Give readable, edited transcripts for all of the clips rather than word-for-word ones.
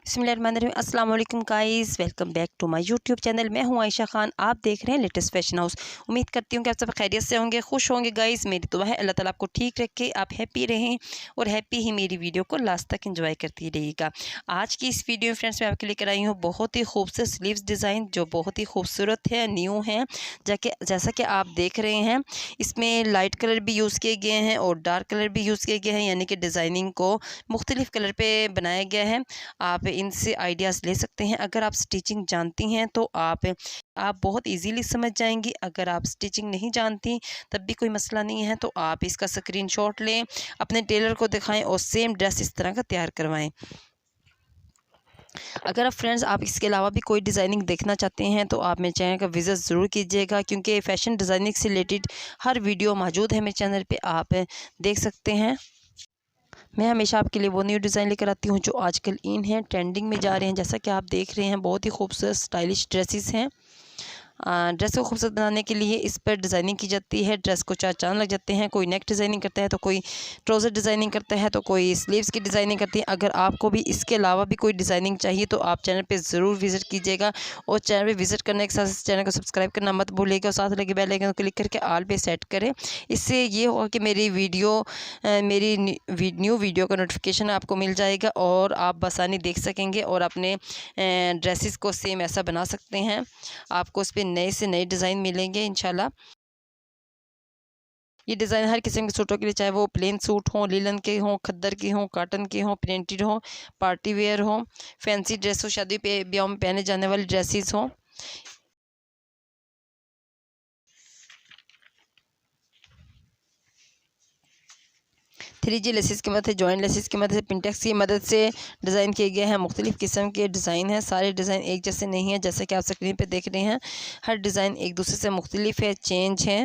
बिस्मिल्लाहिर्रहमानिर्रहीम। अस्सलाम वालेकुम guys, welcome back to my YouTube channel. मैं हूं आयशा खान, आप देख रहे हैं लेटेस्ट फैशन हाउस। उम्मीद करती हूं कि आप सब खैरियत से होंगे, खुश होंगे। गाइस मेरी दुआ है अल्लाह ताला आपको ठीक रखे, आप हैप्पी रहें और हैप्पी ही मेरी वीडियो को लास्ट तक एंजॉय करती रहिएगा। आज की इस वीडियो में फ्रेंड्स मैं आपके लेकर आई हूँ बहुत ही खूबसूरत स्लीव्स डिज़ाइन, जो बहुत ही खूबसूरत है, न्यू है। जैसा कि आप देख रहे हैं, इसमें लाइट कलर भी यूज़ किए गए हैं और डार्क कलर भी यूज़ किए गए हैं, यानी कि डिज़ाइनिंग को मुख्तलिफ़ कलर पे बनाया गया है। आप इनसे आइडियाज़ ले सकते हैं। अगर आप स्टिचिंग जानती हैं तो आप बहुत इजीली समझ जाएंगी। अगर आप स्टिचिंग नहीं जानती तब भी कोई मसला नहीं है, तो आप इसका स्क्रीनशॉट लें, अपने टेलर को दिखाएं और सेम ड्रेस इस तरह का तैयार करवाएं। अगर आप फ्रेंड्स आप इसके अलावा भी कोई डिज़ाइनिंग देखना चाहते हैं तो आप मेरे चैनल का विज़िट ज़रूर कीजिएगा, क्योंकि फ़ैशन डिज़ाइनिंग से रिलेटेड हर वीडियो मौजूद है मेरे चैनल पे, आप देख सकते हैं। मैं हमेशा आपके लिए वो न्यू डिज़ाइन लेकर आती हूँ जो आजकल इन हैं, ट्रेंडिंग में जा रहे हैं। जैसा कि आप देख रहे हैं, बहुत ही खूबसूरत स्टाइलिश ड्रेसेस हैं। ड्रेस को खूबसूरत बनाने के लिए इस पर डिज़ाइनिंग की जाती है। ड्रेस को चार चांद लग जाते हैं। कोई नेक डिज़ाइनिंग करता है, तो कोई ट्राउज़र डिज़ाइनिंग करता है, तो कोई स्लीव्स की डिज़ाइनिंग करती है। अगर आपको भी इसके अलावा भी कोई डिज़ाइनिंग चाहिए तो आप चैनल पे ज़रूर विज़िट कीजिएगा, और चैनल पे विज़िट करने के साथ चैनल को सब्सक्राइब करना मत भूलिएगा, और साथ लगे बेल आइकन को क्लिक करके ऑल पे सेट करें। इससे ये होगा कि मेरी न्यू वीडियो का नोटिफिकेशन आपको मिल जाएगा और आप बसानी देख सकेंगे और अपने ड्रेसेस को सेम ऐसा बना सकते हैं। आपको उस पर नए से नए डिज़ाइन मिलेंगे इंशाल्लाह। ये डिज़ाइन हर किस्म के सूटों के लिए, चाहे वो प्लेन सूट हों, लीलन के हों, खद्दर के हों, कॉटन के हों, प्रिंटेड हों, पार्टी वेयर हों, फैंसी ड्रेस हो, शादी पे ब्याह में पहने जाने वाली ड्रेसेस हों। थ्री जी लेसिस की मदद से, जॉइंट लेसिस की मदद से, पिंटेक्स की मदद से डिज़ाइन किए गए हैं। मुख्तलिफ़ किस्म के डिज़ाइन हैं। सारे डिज़ाइन एक जैसे नहीं हैं, जैसे कि आप स्क्रीन पे देख रहे हैं। हर डिज़ाइन एक दूसरे से मुख्तलिफ है, चेंज है।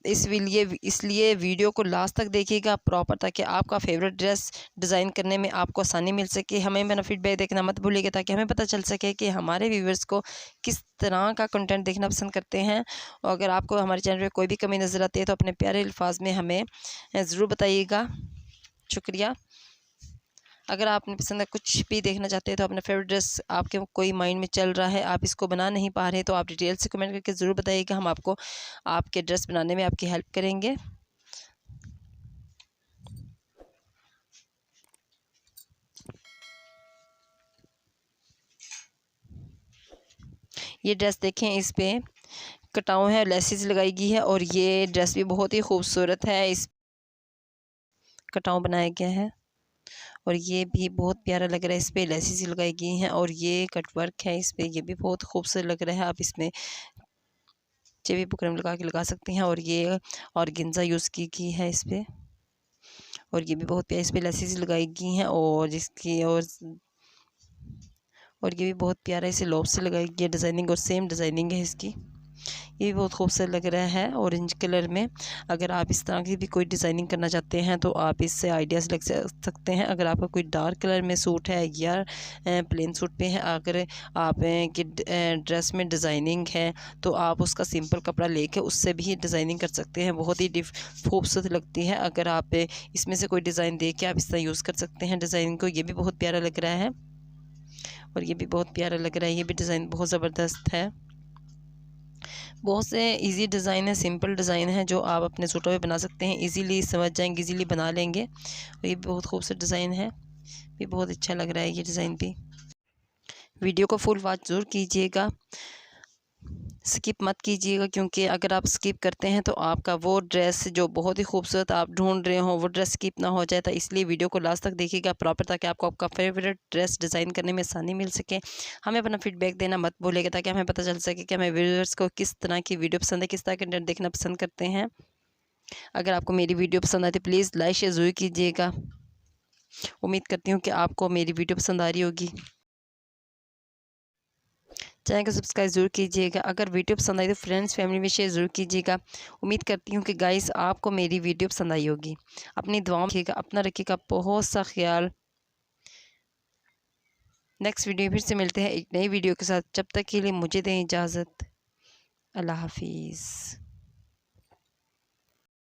इसलिए वीडियो को लास्ट तक देखिएगा प्रॉपर, ताकि आपका फेवरेट ड्रेस डिज़ाइन करने में आपको आसानी मिल सके। हमें मेरा फीडबैक देखना मत भूलिएगा, ताकि हमें पता चल सके कि हमारे व्यूवर्स को किस तरह का कंटेंट देखना पसंद करते हैं। और अगर आपको हमारे चैनल पे कोई भी कमी नज़र आती है तो अपने प्यारे अल्फाज में हमें ज़रूर बताइएगा। शुक्रिया। अगर आपने पसंद है कुछ भी देखना चाहते हैं तो अपना फेवरेट ड्रेस आपके कोई माइंड में चल रहा है, आप इसको बना नहीं पा रहे, तो आप डिटेल से कमेंट करके ज़रूर बताइएगा। हम आपको आपके ड्रेस बनाने में आपकी हेल्प करेंगे। ये ड्रेस देखें, इस पे कटाव है, लेसिस लगाई गई है, और ये ड्रेस भी बहुत ही खूबसूरत है। इस कटाव बनाया गया है और ये भी बहुत प्यारा लग रहा है। इस पे लेसिस लगाई गई हैं और ये कट वर्क है इस पे, ये भी बहुत खूबसूरत लग रहा है। आप इसमें चेवी बुकरम लगा सकती हैं, और ये ऑर्गेन्जा यूज़ की गई है इस पे, और ये भी बहुत प्यारी, इस पे लेसिस लगाई गई हैं, और ये भी बहुत प्यारा इसे लॉब से लगाई गई है डिज़ाइनिंग, और सेम डिज़ाइनिंग है इसकी। ये भी बहुत खूबसूरत लग रहा है ऑरेंज कलर में। अगर आप इस तरह की भी कोई डिज़ाइनिंग करना चाहते हैं तो आप इससे आइडियाज़ लग सकते हैं। अगर आपका कोई डार्क कलर में सूट है या प्लेन सूट पे है, अगर आप की ड्रेस में डिज़ाइनिंग है तो आप उसका सिंपल कपड़ा लेके उससे भी डिज़ाइनिंग कर सकते हैं, बहुत ही खूबसूरत लगती है। अगर आप इसमें से कोई डिज़ाइन दे के आप इस तरह यूज़ कर सकते हैं डिज़ाइनिंग को। ये भी बहुत प्यारा लग रहा है, और ये भी बहुत प्यारा लग रहा है। ये भी डिज़ाइन बहुत ज़बरदस्त है। बहुत से इजी डिज़ाइन है, सिंपल डिज़ाइन है, जो आप अपने सूटों पे बना सकते हैं। इजीली समझ जाएंगे, इजीली बना लेंगे। और ये बहुत खूबसूरत डिज़ाइन है, भी बहुत अच्छा लग रहा है ये डिज़ाइन भी। वीडियो को फुल वॉच ज़रूर कीजिएगा, स्किप मत कीजिएगा, क्योंकि अगर आप स्किप करते हैं तो आपका वो ड्रेस जो बहुत ही खूबसूरत आप ढूंढ रहे हो वो ड्रेस स्किप ना हो जाए। तो इसलिए वीडियो को लास्ट तक देखिएगा प्रॉपर, ताकि आपको आपका फेवरेट ड्रेस डिज़ाइन करने में आसानी मिल सके। हमें अपना फीडबैक देना मत भूलिएगा, ताकि हमें पता चल सके कि हमें व्यूअर्स को किस तरह की वीडियो पसंद है, किस तरह कंटेंट देखना पसंद करते हैं। अगर आपको मेरी वीडियो पसंद आती है प्लीज़ लाइक शेयर ज़रूर कीजिएगा। उम्मीद करती हूँ कि आपको मेरी वीडियो पसंद आ रही होगी। चैनल को सब्सक्राइब ज़रूर कीजिएगा। अगर वीडियो पसंद आई तो फ्रेंड्स फैमिली में शेयर ज़रूर कीजिएगा। उम्मीद करती हूँ कि गाइस आपको मेरी वीडियो पसंद आई होगी। अपनी दुआओं में रखिएगा, अपना रखिएगा बहुत सा ख्याल। नेक्स्ट वीडियो फिर से मिलते हैं एक नई वीडियो के साथ। जब तक के लिए मुझे दें इजाज़त। अल्लाह हाफिज़।